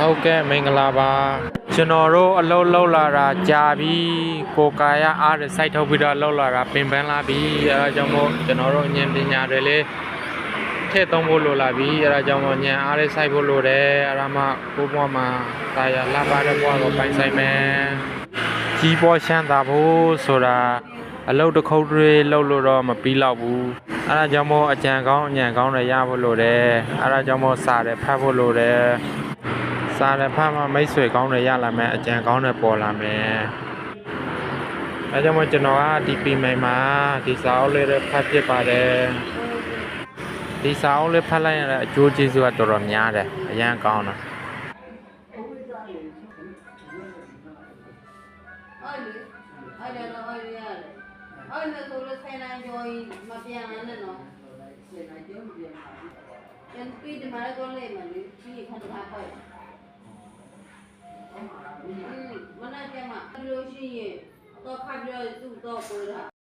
ဟုတ်ကဲ့မင်္ဂလာပါကျွန်တော်တို့အလုပ်လုပ်လာတာကြာပြီကိုကာယအားရစိုက်ထုတ်ပြီးတော့လုပ်လာတာပင်ပန်းလာပြီအဲဒါကြောင့်မို့ကျွန်တော်တို့ဉာဏ်ပညာတွေလေးထည့်သုံးဖို့လိုလာပြီအဲဒါကြောင့်မို့ဉာဏ်အားရစိုက်ဖို့လိုတယ်အဲဒါမှကိုဘွားမှာကာယလာပါတဲ့ဘွားကိုပိုင်ဆိုင်မယ်ကြီးပွားချမ်းသာဖို့ဆိုတာအလုပ်တစ်ခုတည်းလုပ်လို့တော့မပြီးတော့ဘူးအဲဒါကြောင့်မို့အကြံကောင်းအဉာဏ်ကောင်းတွေရဖို့လိုတယ်အဲဒါကြောင့်မို့စာတွေဖတ်ဖို့လိုတယ်စာရဖတ်မှမိတ်ဆွေကောင်းတွေရလာမယ်အကြံကောင်းတွေပေါ်လာမယ်အဲကြောင့်မို့ကျွန်တော်ကဒီပီမိုင်မှာဒီစာအုပ်လေးတွေဖတ်ဖြစ်ပါတယ်ဒီစာအုပ်လေးဖတ်လိုက်ရတဲ့အကျိုးကျေးဇူးကတော်တော်များတယ်အရန်ကောင်းတယ်အဲ့ဒါဆိုလို့ဆိုင်နိုင်ကြော်မပြန်နဲ့နော်ဆိုင်နိုင်ကြော်မပြန်ပြန်ပြီးဒီမှာတော့လေမလေးဒီခဏထားပိုက်မနာကြမှာလို့ရှိရင်တော့ခါပြောသူ့တော့ပေါ်တာ